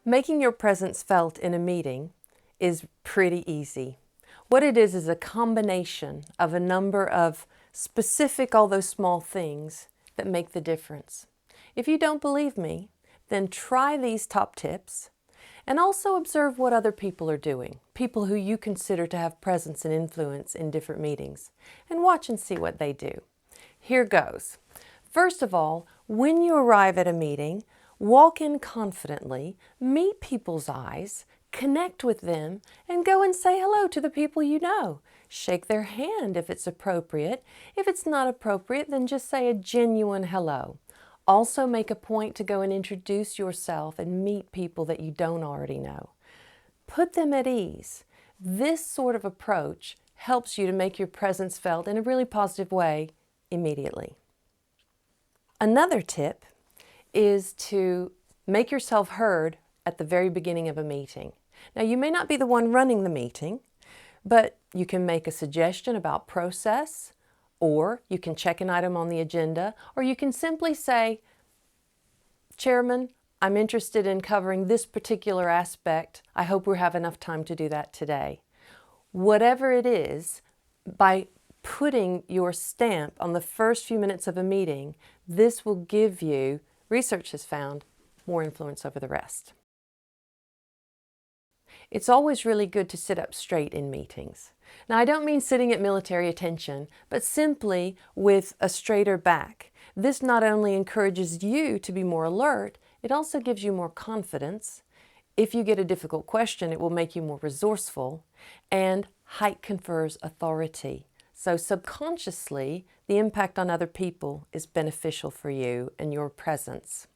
Making your presence felt in a meeting is pretty easy. What it is a combination of a number of specific, although small things that make the difference. If you don't believe me, then try these top tips and also observe what other people are doing, people who you consider to have presence and influence in different meetings, and watch and see what they do. Here goes. First of all, when you arrive at a meeting, walk in confidently, meet people's eyes, connect with them, and go and say hello to the people you know. Shake their hand if it's appropriate. If it's not appropriate, then just say a genuine hello. Also make a point to go and introduce yourself and meet people that you don't already know. Put them at ease. This sort of approach helps you to make your presence felt in a really positive way immediately. Another tip is to make yourself heard at the very beginning of a meeting. Now, you may not be the one running the meeting, but you can make a suggestion about process, or you can check an item on the agenda, or you can simply say, "Chairman, I'm interested in covering this particular aspect. I hope we have enough time to do that today." Whatever it is, by putting your stamp on the first few minutes of a meeting, this will give you, research has found, more influence over the rest. It's always really good to sit up straight in meetings. Now, I don't mean sitting at military attention, but simply with a straighter back. This not only encourages you to be more alert, it also gives you more confidence. If you get a difficult question, it will make you more resourceful, and height confers authority. So subconsciously, the impact on other people is beneficial for you and your presence.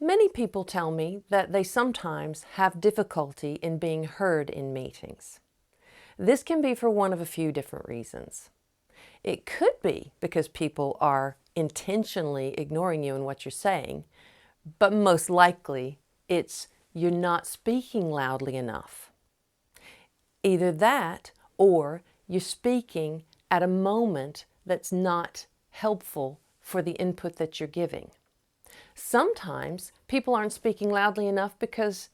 Many people tell me that they sometimes have difficulty in being heard in meetings. This can be for one of a few different reasons. It could be because people are intentionally ignoring you and what you're saying, but most likely it's you're not speaking loudly enough. Either that, or you're speaking at a moment that's not helpful for the input that you're giving. Sometimes people aren't speaking loudly enough because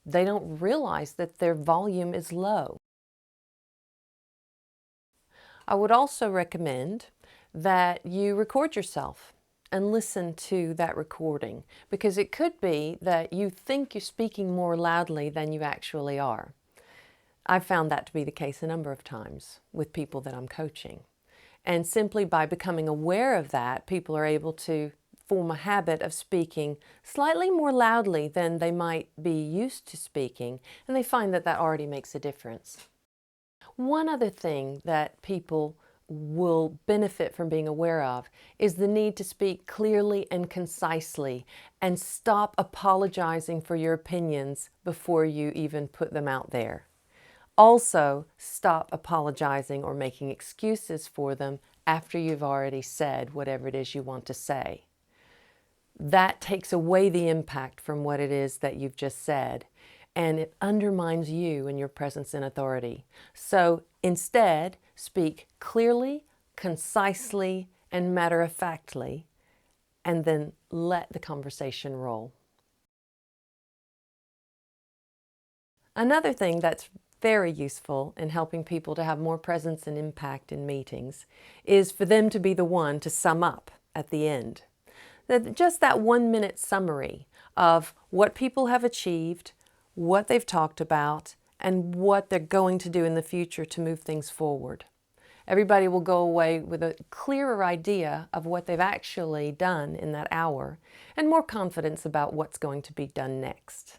they don't realize that their volume is low. I would also recommend that you record yourself and listen to that recording, because it could be that you think you're speaking more loudly than you actually are. I've found that to be the case a number of times with people that I'm coaching. And simply by becoming aware of that, people are able to form a habit of speaking slightly more loudly than they might be used to speaking, and they find that that already makes a difference. One other thing that people will benefit from being aware of is the need to speak clearly and concisely, and stop apologizing for your opinions before you even put them out there. Also, stop apologizing or making excuses for them after you've already said whatever it is you want to say. That takes away the impact from what it is that you've just said, and it undermines you and your presence and authority. So instead, speak clearly, concisely, and matter-of-factly, and then let the conversation roll. Another thing that's very useful in helping people to have more presence and impact in meetings is for them to be the one to sum up at the end. Just that 1-minute summary of what people have achieved, what they've talked about, and what they're going to do in the future to move things forward. Everybody will go away with a clearer idea of what they've actually done in that hour, and more confidence about what's going to be done next.